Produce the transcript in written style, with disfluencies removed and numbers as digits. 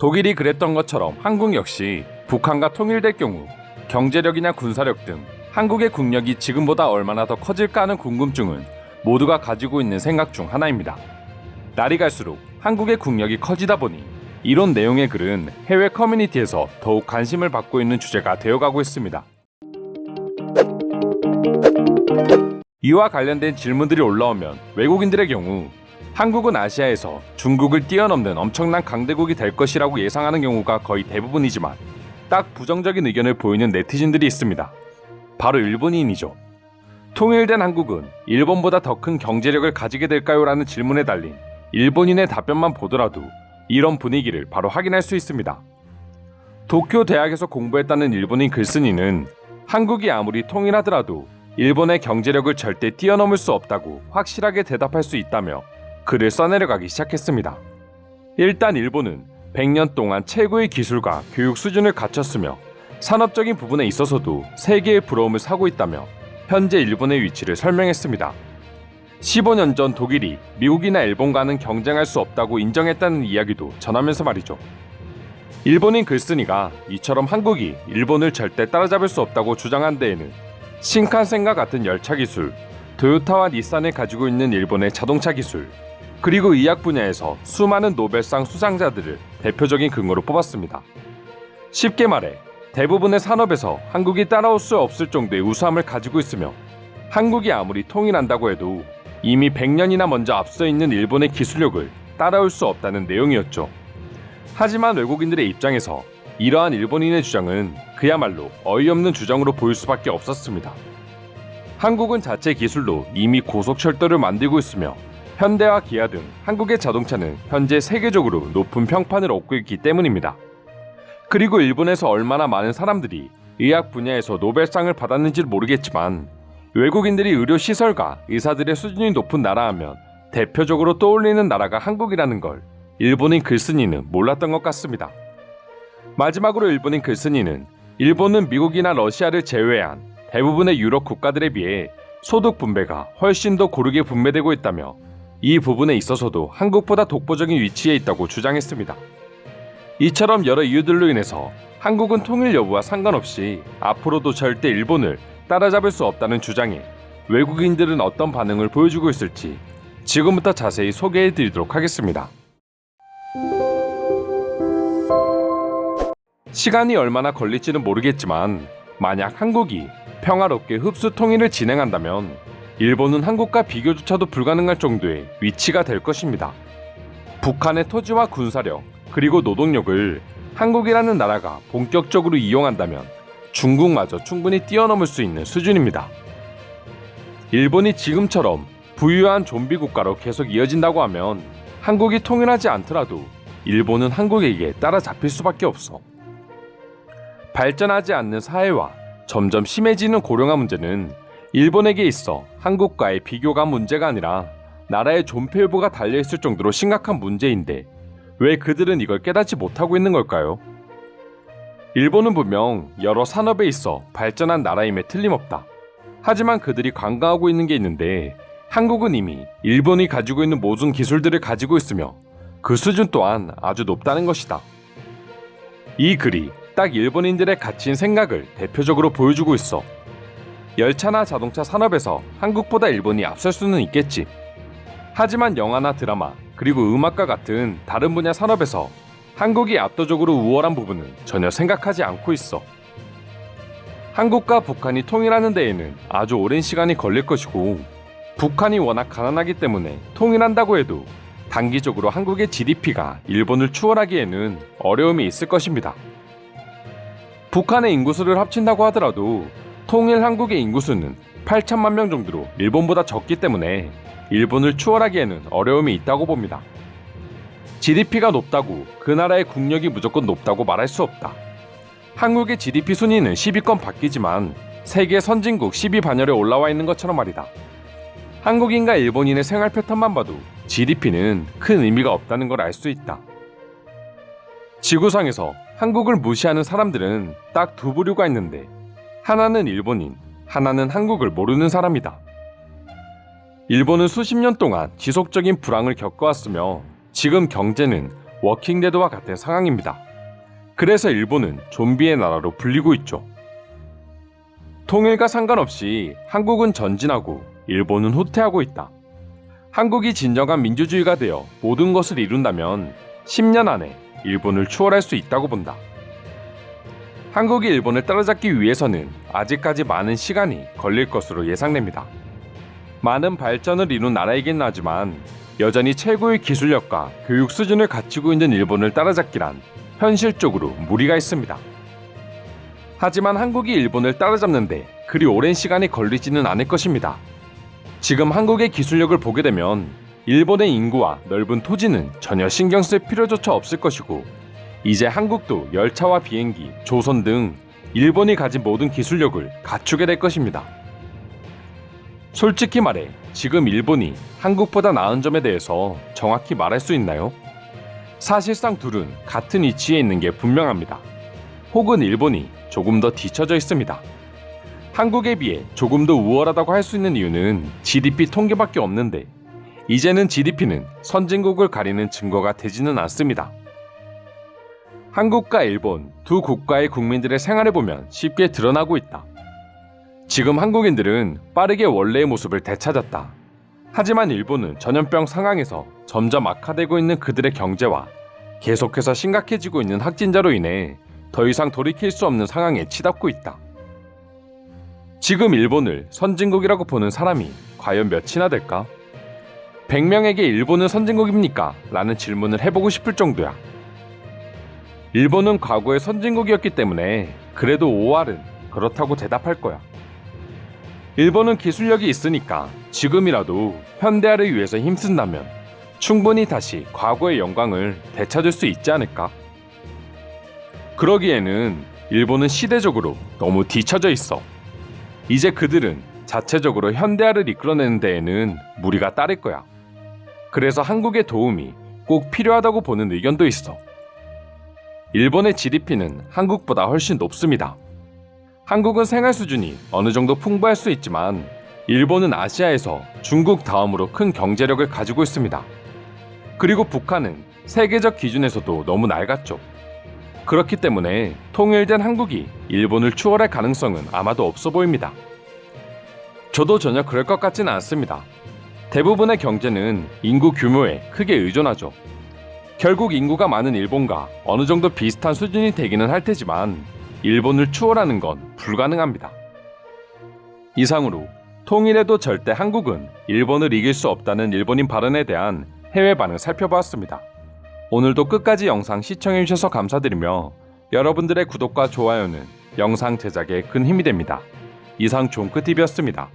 독일이 그랬던 것처럼 한국 역시 북한과 통일될 경우 경제력이나 군사력 등 한국의 국력이 지금보다 얼마나 더 커질까 하는 궁금증은 모두가 가지고 있는 생각 중 하나입니다. 날이 갈수록 한국의 국력이 커지다 보니 이런 내용의 글은 해외 커뮤니티에서 더욱 관심을 받고 있는 주제가 되어가고 있습니다. 이와 관련된 질문들이 올라오면 외국인들의 경우 한국은 아시아에서 중국을 뛰어넘는 엄청난 강대국이 될 것이라고 예상하는 경우가 거의 대부분이지만 딱 부정적인 의견을 보이는 네티즌들이 있습니다. 바로 일본인이죠. 통일된 한국은 일본보다 더 큰 경제력을 가지게 될까요? 라는 질문에 달린 일본인의 답변만 보더라도 이런 분위기를 바로 확인할 수 있습니다. 도쿄 대학에서 공부했다는 일본인 글쓴이는 한국이 아무리 통일하더라도 일본의 경제력을 절대 뛰어넘을 수 없다고 확실하게 대답할 수 있다며 글을 써내려가기 시작했습니다. 일단 일본은 100년 동안 최고의 기술과 교육 수준을 갖췄으며 산업적인 부분에 있어서도 세계의 부러움을 사고 있다며 현재 일본의 위치를 설명했습니다. 15년 전 독일이 미국이나 일본과는 경쟁할 수 없다고 인정했다는 이야기도 전하면서 말이죠. 일본인 글쓴이가 이처럼 한국이 일본을 절대 따라잡을 수 없다고 주장한 데에는 신칸센과 같은 열차 기술, 토요타와 닛산을 가지고 있는 일본의 자동차 기술, 그리고 의학 분야에서 수많은 노벨상 수상자들을 대표적인 근거로 뽑았습니다. 쉽게 말해 대부분의 산업에서 한국이 따라올 수 없을 정도의 우수함을 가지고 있으며 한국이 아무리 통일한다고 해도 이미 100년이나 먼저 앞서 있는 일본의 기술력을 따라올 수 없다는 내용이었죠. 하지만 외국인들의 입장에서 이러한 일본인의 주장은 그야말로 어이없는 주장으로 보일 수밖에 없었습니다. 한국은 자체 기술로 이미 고속철도를 만들고 있으며 현대와 기아 등 한국의 자동차는 현재 세계적으로 높은 평판을 얻고 있기 때문입니다. 그리고 일본에서 얼마나 많은 사람들이 의학 분야에서 노벨상을 받았는지는 모르겠지만 외국인들이 의료시설과 의사들의 수준이 높은 나라 하면 대표적으로 떠올리는 나라가 한국이라는 걸 일본인 글쓴이는 몰랐던 것 같습니다. 마지막으로 일본인 글쓴이는 일본은 미국이나 러시아를 제외한 대부분의 유럽 국가들에 비해 소득 분배가 훨씬 더 고르게 분배되고 있다며 이 부분에 있어서도 한국보다 독보적인 위치에 있다고 주장했습니다. 이처럼 여러 이유들로 인해서 한국은 통일 여부와 상관없이 앞으로도 절대 일본을 따라잡을 수 없다는 주장에 외국인들은 어떤 반응을 보여주고 있을지 지금부터 자세히 소개해드리도록 하겠습니다. 시간이 얼마나 걸릴지는 모르겠지만 만약 한국이 평화롭게 흡수 통일을 진행한다면 일본은 한국과 비교조차도 불가능할 정도의 위치가 될 것입니다. 북한의 토지와 군사력 그리고 노동력을 한국이라는 나라가 본격적으로 이용한다면 중국마저 충분히 뛰어넘을 수 있는 수준입니다. 일본이 지금처럼 부유한 좀비 국가로 계속 이어진다고 하면 한국이 통일하지 않더라도 일본은 한국에게 따라잡힐 수밖에 없어. 발전하지 않는 사회와 점점 심해지는 고령화 문제는 일본에게 있어 한국과의 비교가 문제가 아니라 나라의 존폐 여부가 달려있을 정도로 심각한 문제인데 왜 그들은 이걸 깨닫지 못하고 있는 걸까요? 일본은 분명 여러 산업에 있어 발전한 나라임에 틀림없다. 하지만 그들이 관광하고 있는 게 있는데 한국은 이미 일본이 가지고 있는 모든 기술들을 가지고 있으며 그 수준 또한 아주 높다는 것이다. 이 글이 딱 일본인들의 갇힌 생각을 대표적으로 보여주고 있어. 열차나 자동차 산업에서 한국보다 일본이 앞설 수는 있겠지. 하지만 영화나 드라마 그리고 음악과 같은 다른 분야 산업에서 한국이 압도적으로 우월한 부분은 전혀 생각하지 않고 있어. 한국과 북한이 통일하는 데에는 아주 오랜 시간이 걸릴 것이고 북한이 워낙 가난하기 때문에 통일한다고 해도 단기적으로 한국의 GDP가 일본을 추월하기에는 어려움이 있을 것입니다. 북한의 인구수를 합친다고 하더라도 통일 한국의 인구수는 8천만 명 정도로 일본보다 적기 때문에 일본을 추월하기에는 어려움이 있다고 봅니다. GDP가 높다고 그 나라의 국력이 무조건 높다고 말할 수 없다. 한국의 GDP 순위는 10위권 바뀌지만 세계 선진국 10위 반열에 올라와 있는 것처럼 말이다. 한국인과 일본인의 생활 패턴만 봐도 GDP는 큰 의미가 없다는 걸 알 수 있다. 지구상에서 한국을 무시하는 사람들은 딱 두 부류가 있는데 하나는 일본인, 하나는 한국을 모르는 사람이다. 일본은 수십 년 동안 지속적인 불황을 겪어왔으며 지금 경제는 워킹데드와 같은 상황입니다. 그래서 일본은 좀비의 나라로 불리고 있죠. 통일과 상관없이 한국은 전진하고 일본은 후퇴하고 있다. 한국이 진정한 민주주의가 되어 모든 것을 이룬다면 10년 안에 일본을 추월할 수 있다고 본다. 한국이 일본을 따라잡기 위해서는 아직까지 많은 시간이 걸릴 것으로 예상됩니다. 많은 발전을 이룬 나라이긴 하지만 여전히 최고의 기술력과 교육 수준을 갖추고 있는 일본을 따라잡기란 현실적으로 무리가 있습니다. 하지만 한국이 일본을 따라잡는데 그리 오랜 시간이 걸리지는 않을 것입니다. 지금 한국의 기술력을 보게 되면 일본의 인구와 넓은 토지는 전혀 신경 쓸 필요조차 없을 것이고, 이제 한국도 열차와 비행기, 조선 등 일본이 가진 모든 기술력을 갖추게 될 것입니다. 솔직히 말해 지금 일본이 한국보다 나은 점에 대해서 정확히 말할 수 있나요? 사실상 둘은 같은 위치에 있는 게 분명합니다. 혹은 일본이 조금 더 뒤처져 있습니다. 한국에 비해 조금 더 우월하다고 할 수 있는 이유는 GDP 통계밖에 없는데, 이제는 GDP는 선진국을 가리는 증거가 되지는 않습니다. 한국과 일본 두 국가의 국민들의 생활을 보면 쉽게 드러나고 있다. 지금 한국인들은 빠르게 원래의 모습을 되찾았다. 하지만 일본은 전염병 상황에서 점점 악화되고 있는 그들의 경제와 계속해서 심각해지고 있는 확진자로 인해 더 이상 돌이킬 수 없는 상황에 치닫고 있다. 지금 일본을 선진국이라고 보는 사람이 과연 몇이나 될까? 100명에게 일본은 선진국입니까? 라는 질문을 해보고 싶을 정도야. 일본은 과거의 선진국이었기 때문에 그래도 5할은 그렇다고 대답할 거야. 일본은 기술력이 있으니까 지금이라도 현대화를 위해서 힘쓴다면 충분히 다시 과거의 영광을 되찾을 수 있지 않을까? 그러기에는 일본은 시대적으로 너무 뒤처져 있어. 이제 그들은 자체적으로 현대화를 이끌어내는 데에는 무리가 따를 거야. 그래서 한국의 도움이 꼭 필요하다고 보는 의견도 있어. 일본의 GDP는 한국보다 훨씬 높습니다. 한국은 생활 수준이 어느 정도 풍부할 수 있지만 일본은 아시아에서 중국 다음으로 큰 경제력을 가지고 있습니다. 그리고 북한은 세계적 기준에서도 너무 낡았죠. 그렇기 때문에 통일된 한국이 일본을 추월할 가능성은 아마도 없어 보입니다. 저도 전혀 그럴 것 같지는 않습니다. 대부분의 경제는 인구 규모에 크게 의존하죠. 결국 인구가 많은 일본과 어느 정도 비슷한 수준이 되기는 할 테지만 일본을 추월하는 건 불가능합니다. 이상으로 통일해도 절대 한국은 일본을 이길 수 없다는 일본인 발언에 대한 해외 반응 살펴보았습니다. 오늘도 끝까지 영상 시청해주셔서 감사드리며 여러분들의 구독과 좋아요는 영상 제작에 큰 힘이 됩니다. 이상 종크TV였습니다.